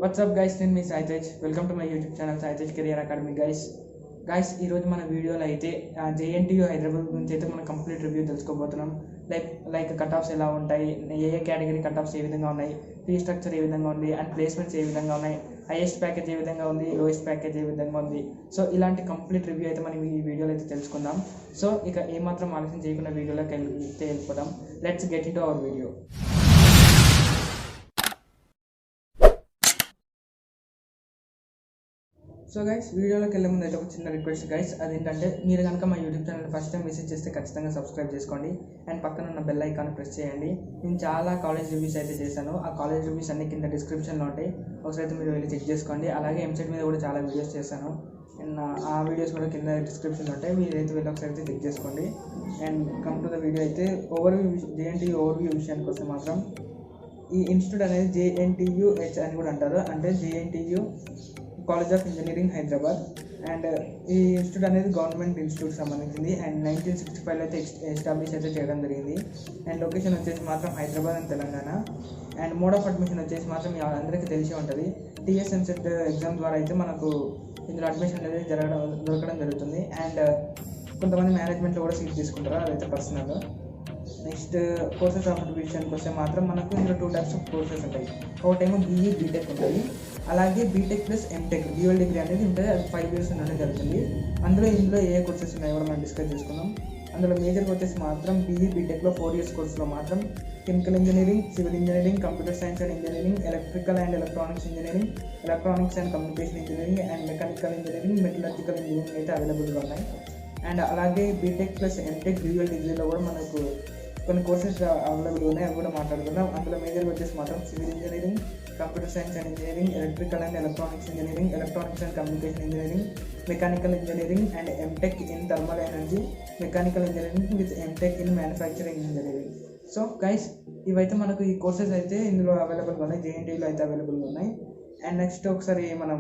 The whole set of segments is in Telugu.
వాట్సాప్ గైస్, నేను మీ Saitej. Welcome to my YouTube channel Saitej career academy. Guys ఈరోజు మన వీడియోలో అయితే జేఎన్టీయూ హైదరాబాద్ గురించి అయితే మనం కంప్లీట్ రివ్యూ తెలుసుకోబోతున్నాం. లైక్ కట్ ఆఫ్స్ ఎలా ఉంటాయి, ఏ కేటగిరీ కట్ ఆఫ్స్ ఏ విధంగా ఉన్నాయి, ఫీ స్ట్రక్చర్ ఏ విధంగా ఉంది, అండ్ ప్లేస్మెంట్స్ ఏ విధంగా ఉన్నాయి, హైయెస్ట్ ప్యాకేజ్ ఏ విధంగా ఉంది, లోయెస్ట్ ప్యాకేజ్ ఏ విధంగా ఉంది. సో ఇలాంటి కంప్లీట్ రివ్యూ అయితే మనం ఈ వీడియోలో అయితే తెలుసుకుందాం. సో ఇక ఏమాత్రం ఆలస్యం చేయకుండా వీడియోలోకి వెళ్ళిపోదాం. Let's get in to our video. So guys, వీడియోలోకి వెళ్ళే ముందు అయితే ఒక చిన్న రిక్వెస్ట్ గైస్. అదేంటంటే మీరు కనుక మా YouTube channel first time visit చేస్తే ఖచ్చితంగా సబ్స్క్రైబ్ చేసుకోండి అండ్ పక్కన ఉన్న బెల్ ఐకాన్ ప్రెస్ చేయండి. నేను చాలా కాలేజ్ రివ్యూస్ అయితే చేశాను. ఆ కాలేజ్ రివ్యూస్ అన్ని కింద డిస్క్రిప్షన్లో ఉంటాయి, ఒకసారి అయితే మీరు వెళ్ళి చెక్ చేసుకోండి. అలాగే ఎంసెట్ మీద కూడా చాలా వీడియోస్ చేశాను అండ్ ఆ వీడియోస్ కూడా కింద డిస్క్రిప్షన్లో ఉంటాయి, మీరైతే వెళ్ళి ఒకసారి అయితే చెక్ చేసుకోండి. And come to the video. అయితే జేఎన్టీయూ ఓవర్వ్యూ విషయానికి వస్తే మాత్రం ఈ ఇన్స్టిట్యూట్ అనేది JNTUH అని కూడా అంటారు, అంటే JNTU college of engineering Hyderabad. And ఈ ఇన్స్టిట్యూట్ అనేది గవర్నమెంట్ ఇన్స్టిట్యూట్ సంబంధించింది అండ్ 1965లో అయితే ఎస్టాబ్లిష్ అయితే చేయడం జరిగింది. అండ్ లొకేషన్ వచ్చేసి మాత్రం Hyderabad and Telangana. And mode of admission వచ్చేసి మాత్రం అందరికీ తెలిసి ఉంటుంది. TS EAMCET ఎగ్జామ్ ద్వారా అయితే మనకు ఇందులో అడ్మిషన్ అనేది దొరకడం జరుగుతుంది. అండ్ కొంతమంది మేనేజ్మెంట్లో కూడా సీట్ తీసుకుంటారు, అదైతే పర్సనల్. నెక్స్ట్ కోర్సెస్ ఆఫ్ విషయానికి వస్తే మాత్రం మనకు ఇందులో 2 టైప్స్ ఆఫ్ కోర్సెస్ ఉంటాయి. ఒకటేమో BE బీటెక్ ఉంటుంది, అలాగే BTech plus MTech dual degree అనేది ఉంటుంది. అది 5 years ఉండడం జరుగుతుంది. ఇందులో ఏ కోర్సెస్ ఉన్నాయో కూడా మనం డిస్కస్ చేసుకున్నాం. అందులో మేజర్గా వచ్చేసి మాత్రం BE బీటెక్లో 4 years కోర్సులో మాత్రం chemical engineering, civil engineering, computer science and engineering, electrical and electronics engineering, electronics and communication engineering and mechanical engineering, metallurgical engineering అయితే అవైలబుల్గా ఉన్నాయి. అండ్ అలాగే బీటెక్ ప్లస్ ఎంటెక్ డ్యూయల్ డిగ్రీలో కూడా మనకు కొన్ని కోర్సెస్ అవైలబుల్ ఉన్నాయి, అవి కూడా మాట్లాడుకుందాం. అందులో మేజర్గా వచ్చేసి మాత్రం civil engineering, computer science and engineering, electrical and electronics engineering, electronics and communication engineering, mechanical engineering and MTech in thermal energy, mechanical engineering with MTech in manufacturing engineering. So guys, ఇవైతే మనకు ఈ కోర్సెస్ అయితే ఇందులో అవైలబుల్గా ఉన్నాయి, JNTUలో అయితే అవైలబుల్గా ఉన్నాయి. అండ్ నెక్స్ట్ ఒకసారి మనం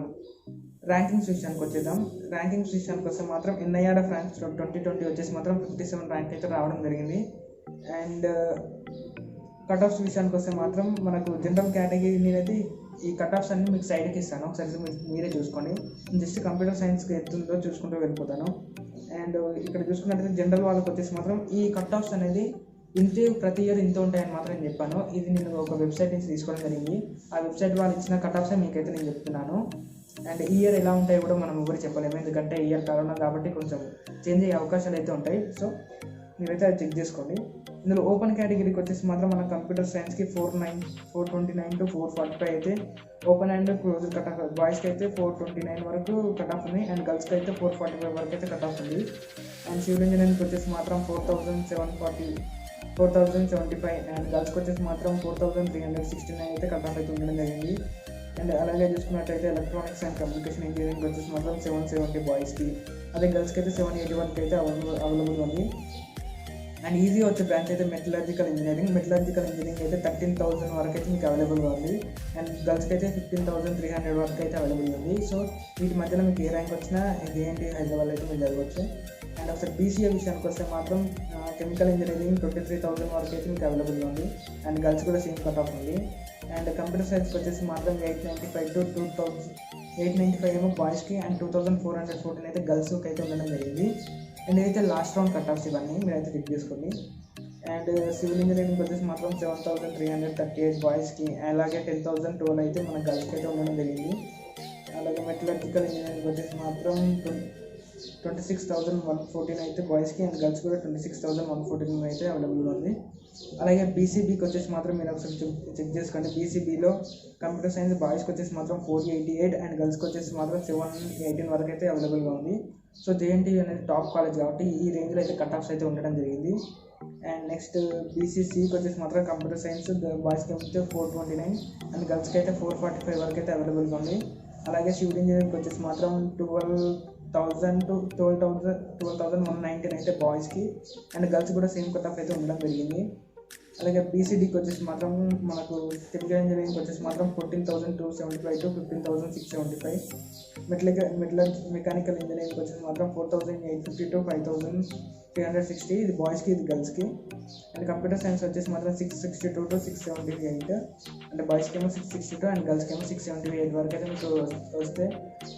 ర్యాంకింగ్స్ విషయానికి వచ్చేద్దాం. ర్యాంకింగ్స్ విషయానికి వస్తే మాత్రం NIRF ర్యాంక్స్ 2020 వచ్చేసి మాత్రం 57 ర్యాంక్ అయితే రావడం జరిగింది. అండ్ కట్ ఆఫ్స్ విషయానికి వస్తే మాత్రం మనకు జనరల్ కేటగిరీ అనేది ఈ కట్ ఆఫ్స్ అన్ని మీకు సైడ్కి ఇస్తాను, ఒకసారి మీరే చూసుకోండి. జస్ట్ కంప్యూటర్ సైన్స్కి ఎత్తుందో చూసుకుంటూ వెళ్ళిపోతాను. అండ్ ఇక్కడ చూసుకున్నట్లయితే జనరల్ వాళ్ళకి వచ్చేసి మాత్రం ఈ కట్ ఆఫ్స్ అనేది ఇంతే ప్రతి ఇయర్ ఇంత ఉంటాయని మాత్రం నేను చెప్పాను. ఇది నేను ఒక వెబ్సైట్ నుంచి తీసుకోవడం జరిగింది. ఆ వెబ్సైట్ వాళ్ళు ఇచ్చిన కట్ ఆఫ్సే మీకైతే నేను చెప్తున్నాను. అండ్ ఈ ఇయర్ ఎలా ఉంటాయో కూడా మనం ఎవరు చెప్పలేము, ఎందుకంటే ఈ ఇయర్ కరోనా కాబట్టి కొంచెం చేంజ్ అయ్యే అవకాశాలు అయితే ఉంటాయి. సో మీరైతే అది చెక్ చేసుకోండి. ఇందులో ఓపెన్ కేటగిరీకి వచ్చేసి మాత్రం మన కంప్యూటర్ సైన్స్కి 429 to 445 అయితే open and close cut off. బాయ్స్కి అయితే 429 వరకు కట్ ఆఫ్ ఉంది అండ్ గర్ల్స్కి అయితే 445 వరకు అయితే కట్ ఆఫ్ ఉంది. అండ్ సివిల్ ఇంజనీరింగ్కి వచ్చేసి మాత్రం 4,075 అండ్ గర్ల్స్కి వచ్చేసి మాత్రం 4,369 అయితే కట్ ఆఫ్ అయితే ఉండడం జరిగింది. అండ్ అలాగే చూసుకున్నట్టయితే ఎలక్ట్రానిక్స్ అండ్ కమ్యూనికేషన్ ఇంజనీరింగ్ వచ్చేసి మాత్రం 770 బాయ్స్కి, అదే గర్ల్స్కి అయితే 781 అయితే అవైలబుల్ ఉంది. అండ్ ఈజీ వచ్చే బ్రాంచ్ అయితే మెటలర్జికల్ ఇంజనీరింగ్ అయితే 13,000 వరకు అయితే మీకు అవైలబుల్గా ఉంది. అండ్ గర్ల్స్కి అయితే 15,300 వరకు అయితే అవైలబుల్ ఉంది. సో వీటి మధ్యలో మీకు ఏ ర్యాంక్ వచ్చినా JNTU హైదరాబాద్ అయితే మీరు జరగవచ్చు. అండ్ ఒకసారి BCA విషయానికి వస్తే మాత్రం కెమికల్ ఇంజనీరింగ్ 23,000 వరకు అయితే మీకు అవైలబుల్గా ఉంది అండ్ గర్ల్స్ కూడా సేమ్ కట్ ఆఫ్ ఉంది. అండ్ కంప్యూటర్ సైన్స్కి వచ్చేసి మాత్రం 895 to 895 ఏమో బాయ్స్కి అండ్ 2,414 అయితే గర్ల్స్కి అయితే ఉండడం జరిగింది. అండ్ అయితే లాస్ట్ రౌండ్ కట్ ఆఫ్స్ ఇవన్నీ మీరైతే చెక్ చేసుకోండి. అండ్ సివిల్ ఇంజనీరింగ్ వచ్చేసి మాత్రం 7,338 బాయ్స్కి, అలాగే 10,012 అయితే మన గర్ల్స్కి అయితే ఉండడం జరిగింది. అలాగే మెటలర్జికల్ ఇంజనీరింగ్ వచ్చేసి మాత్రం 26,114 అయితే బాయ్స్కి అండ్ గర్ల్స్ కూడా 26,114 అయితే అవైలబుల్గా ఉంది. అలాగే BCBకి వచ్చేసి మాత్రం మీరు ఒకసారి చెక్ చేసుకోండి. BCBలో కంప్యూటర్ సైన్స్ బాయ్స్కి వచ్చేసి మాత్రం 488 అండ్ గర్ల్స్కి వచ్చేసి మాత్రం 718 వరకు అయితే అవైలబుల్గా ఉంది. సో JNTU అనేది టాప్ కాలేజ్ కాబట్టి ఈ రేంజ్లో అయితే కట్ ఆఫ్స్ అయితే ఉండడం జరిగింది. అండ్ నెక్స్ట్ BCCకి వచ్చేసి మాత్రం కంప్యూటర్ సైన్స్ బాయ్స్కి అయితే 429 అండ్ గర్ల్స్కి అయితే 445 వరకు అయితే అవైలబుల్గా ఉంది. అలాగే సివిల్ ఇంజనీరింగ్కి వచ్చేసి మాత్రం 12,119 అయితే బాయ్స్కి అండ్ గర్ల్స్ కూడా సేమ్ కట్ ఆఫ్ అయితే ఉండడం జరిగింది. అలాగే BCDకి వచ్చేసి మాత్రం మనకు కెమికల్ ఇంజనీరింగ్కి వచ్చేసి మాత్రం 14,275 to 15,675 మెకానికల్ ఇంజనీరింగ్ వచ్చేసి మాత్రం 4,850 to 5,360, ఇది బాయ్స్కి ఇది గర్ల్స్కి. అండ్ కంప్యూటర్ సైన్స్ వచ్చేసి మాత్రం 662 to 678, అంటే బాయ్స్కి ఏమో 662 అండ్ గర్ల్స్కి ఏమో 678 వరకు అయితే మీకు వస్తే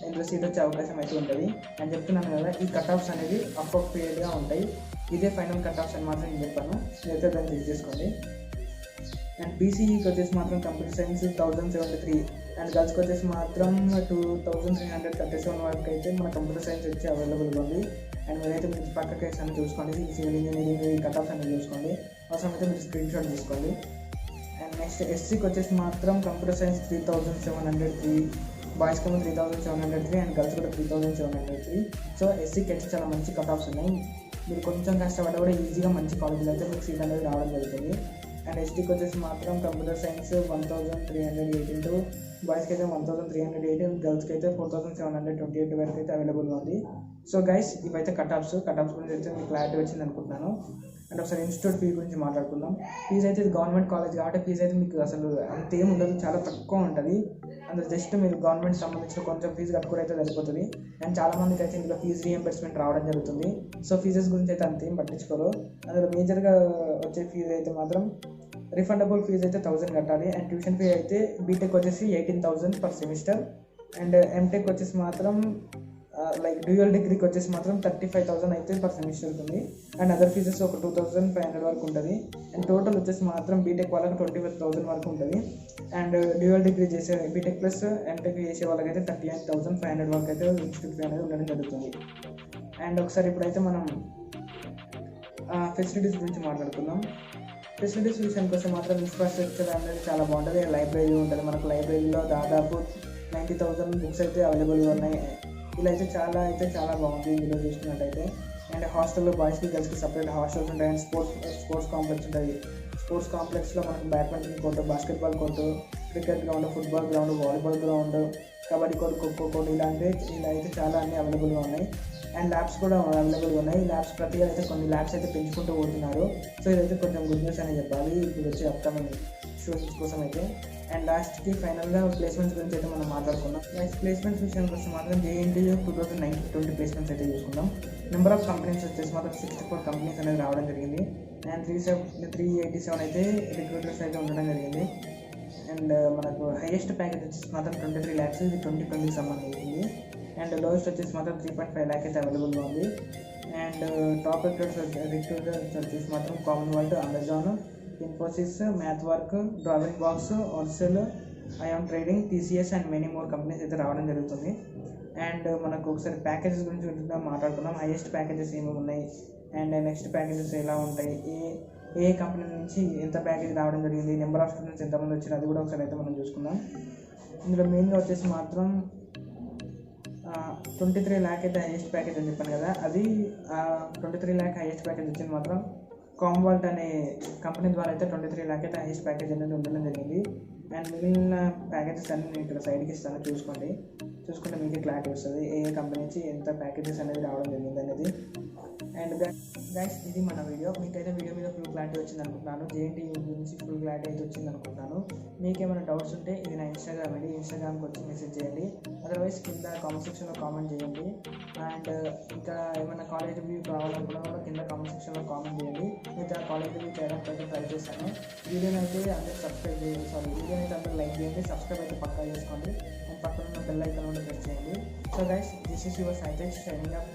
ఇందులో సీట్ వచ్చే అవకాశం అయితే ఉంటుంది. అని చెప్తున్నాను కదా, ఈ కట్ ఆఫ్స్ అనేది అప్రోప్రియేట్గా ఉంటాయి. ఇదే ఫైనల్ కట్ ఆఫ్స్ అని మాత్రం నేను చెప్పాను, అయితే దాన్ని చెక్ చేసుకోండి. అండ్ బీసీఈకి వచ్చేసి మాత్రం కంప్యూటర్ సైన్స్ 1,073 అండ్ గర్ల్స్కి వచ్చేసి మాత్రం 2,337 వరకు అయితే మన కంప్యూటర్ సైన్స్ వచ్చి అవైలబుల్గా ఉంది. అండ్ మీరైతే మీరు పక్క కేసు అని చూసుకోండి, సివిల్ ఇంజనీరింగ్ కట్ ఆఫ్స్ అనేది చూసుకోండి, అవసరం అయితే మీరు స్క్రీన్ షాట్ తీసుకోండి. అండ్ నెక్స్ట్ ఎస్సీకి వచ్చేసి మాత్రం కంప్యూటర్ సైన్స్ 3,703, బాయ్స్కి ఏమో 3,703 అండ్ గర్ల్స్ కూడా 3,703. సో ఎస్సీకి అయితే చాలా మంచి కట్ ఆఫ్స్ ఉన్నాయి. మీరు కొంచెం కష్టపడ్డా కూడా ఈజీగా మంచి కాలేజీలో అయితే మీకు సీట్ అనేది రావడం జరుగుతుంది. అండ్ ఎస్టీకి వచ్చేసి మాత్రం కంప్యూటర్ సైన్స్ 1,318, బాయ్స్కి అయితే 1,380, గర్ల్స్కి అయితే 4,728 వరకు అయితే అవైలబుల్గా ఉంది. సో గైస్, ఇవైతే కట్ ఆఫ్స్ గురించి అయితే మీకు క్లారిటీ వచ్చింది అనుకుంటున్నాను. అండ్ ఒకసారి ఇన్స్టిట్యూట్ ఫీ గురించి మాట్లాడుకుందాం. ఫీజు అయితే ఇది గవర్నమెంట్ కాలేజ్ కాబట్టి ఫీజు అయితే మీకు అసలు అంతేం ఉండదు, చాలా తక్కువ ఉంటుంది. అందులో జస్ట్ మీరు గవర్నమెంట్ సంబంధించిన కొంచెం ఫీజు కట్టుకుంటే అయితే సరిపోతుంది. అండ్ చాలామందికి అయితే ఇందులో ఫీజు రీఎంబర్స్మెంట్ రావడం జరుగుతుంది. సో ఫీజెస్ గురించి అయితే అంతేం పట్టించుకోరు. అందులో మేజర్గా వచ్చే ఫీజు అయితే మాత్రం రిఫండబుల్ ఫీజు అయితే 1,000 కట్టాలి. అండ్ ట్యూషన్ ఫీ అయితే బీటెక్ వచ్చేసి 18,000 పర్ సెమిస్టర్. అండ్ ఎంటెక్ వచ్చేసి మాత్రం లైక్ డ్యూయల్ డిగ్రీకి వచ్చేసి మాత్రం 35,000 అయితే పర్ సెమిస్టర్ ఉంటుంది. అండ్ అదర్ ఫీజెస్ ఒక 2,500 వరకు ఉంటుంది. అండ్ టోటల్ వచ్చేసి మాత్రం బీటెక్ వాళ్ళకి 25,000 వరకు ఉంటుంది. అండ్ డ్యూయల్ డిగ్రీ చేసే బీటెక్ ప్లస్ ఎంటెక్ చేసే వాళ్ళకైతే 38,500 వరకు అయితే ఇన్స్టిట్యూట్ ఫీ అనేది ఉండడం జరుగుతుంది. అండ్ ఒకసారి ఇప్పుడైతే మనం ఫెసిలిటీస్ గురించి మాట్లాడుకుందాం. ఫెసిలిటీస్ విషయానికి వస్తే మాత్రం ఇన్ఫ్రాస్ట్రక్చర్ అనేది చాలా బాగుంటుంది. లైబ్రరీ ఉంటుంది, మనకు లైబ్రరీలో దాదాపు 90,000 బుక్స్ అయితే అవైలబుల్గా ఉన్నాయి. ఇలా అయితే చాలా బాగుంది ఇందులో చూసుకున్నట్టయితే. అండ్ హాస్టల్లో బాయ్స్కి గర్ల్స్కి సపరేట్ హాస్టల్స్ ఉంటాయి. అండ్ స్పోర్ట్స్ కాంప్లెక్స్ ఉంటుంది. స్పోర్ట్స్ కాంప్లెక్స్లో మనకు badminton court, basketball court, cricket ground, football ground, volleyball ground, kabaddi court, kho kho court, ఇలా అయితే చాలా అన్నీ అవైలబుల్గా ఉన్నాయి. అండ్ ల్యాబ్స్ కూడా అవైలబుల్గా ఉన్నాయి. ల్యాబ్స్ ప్రతిగా అయితే కొన్ని ల్యాబ్స్ అయితే పెంచుకుంటూ పోతున్నారు. సో ఇదైతే కొంచెం గుడ్ న్యూస్ అని చెప్పాలి ఇప్పుడు వచ్చే అప్కమింగ్ స్టూడెంట్స్ కోసం అయితే. అండ్ లాస్ట్కి ఫైనల్గా ప్లేస్మెంట్స్ గురించి అయితే మనం మాట్లాడుకుందాం. నెక్స్ట్ ప్లేస్మెంట్స్ విషయానికి వస్తే మాత్రం జేఎన్టీయూ 2019-20 ప్లేస్మెంట్స్ అయితే చూసుకుందాం. నెంబర్ ఆఫ్ కంపెనీస్ వచ్చేసి మాత్రం 64 కంపెనీస్ అనేది రావడం జరిగింది. అండ్ 387 అయితే రిక్రూటర్స్ అయితే ఉండడం జరిగింది. అండ్ మనకు హైయెస్ట్ ప్యాకేజ్ వచ్చేసి మాత్రం 23 lakhs, ఇది 2020కి సంబంధించింది. అండ్ లోయెస్ట్ వచ్చేసి మాత్రం 3.5 lakh అయితే అవైలబుల్గా ఉంది. అండ్ టాప్ రిక్రూటర్స్ వచ్చేసి మాత్రం Commonwealth, Amazon, Infosys, math works, డ్రావింగ్ బాక్స్, ఆర్సెల్, ion trading, TCS and many more companies అయితే రావడం జరుగుతుంది. అండ్ మనకు ఒకసారి ప్యాకేజెస్ గురించి మాట్లాడుకుందాం. హైయెస్ట్ ప్యాకేజెస్ ఏమేమి ఉన్నాయి అండ్ నెక్స్ట్ ప్యాకేజెస్ ఎలా ఉంటాయి, ఏ కంపెనీ నుంచి ఎంత ప్యాకేజ్ రావడం జరిగింది, నెంబర్ ఆఫ్ స్టూడెంట్స్ ఎంతమంది వచ్చారు, అది కూడా ఒకసారి అయితే మనం చూసుకుందాం. ఇందులో మెయిన్గా వచ్చేసి మాత్రం 23 lakh అయితే హైయెస్ట్ ప్యాకేజ్ అని చెప్పాను కదా, అది 23 lakh హైయెస్ట్ ప్యాకేజ్ వచ్చింది మాత్రం కామ్వాల్ట్ అనే కంపెనీ ద్వారా అయితే 23 lakh అయితే హైయెస్ట్ ప్యాకేజ్ అనేది ఉండడం జరిగింది. అండ్ మిగిలిన ప్యాకేజెస్ అన్ని నేను ఇక్కడ సైడ్కి ఇస్తాను, చూసుకుంటే మీకు క్లారిటీ వస్తుంది ఏ కంపెనీ నుంచి ఎంత ప్యాకేజెస్ అనేది రావడం జరిగింది అనేది. అండ్ గైస్, ఇది మన వీడియో. మీకైతే వీడియో మీద ఫుల్ క్లారిటీ వచ్చింది అనుకుంటున్నాను. జేఎన్టీయూ గురించి ఫుల్ క్లారిటీ అయితే వచ్చింది అనుకుంటున్నాను. మీకేమైనా డౌట్స్ ఉంటే ఇది నా ఇన్స్టాగ్రామ్ అండి, ఇన్స్టాగ్రామ్కి వచ్చి మెసేజ్ చేయండి. అదర్వైజ్ కింద కామెంట్ సెక్షన్లో కామెంట్ చేయండి. అండ్ ఇంకా ఏమైనా కాలేజ్ రివ్యూ కావాలనుకున్నా కూడా కింద కామెంట్ సెక్షన్లో కామెంట్ చేయండి. అయితే ఆ కాలేజ్ రివ్యూ చేయడానికి అయితే ట్రై చేస్తాను. వీడియోని అయితే అందరూ సబ్స్క్రైబ్ చేయండి, వీడియోని అయితే అందరూ లైక్ చేయండి, సబ్స్క్రైబ్ అయితే పక్కా చేసుకోండి. అండ్ పక్కన ఉన్న బెల్ ఐకాన్ కూడా ప్రెస్ చేయండి. So guys, this is your Saitesh signing up.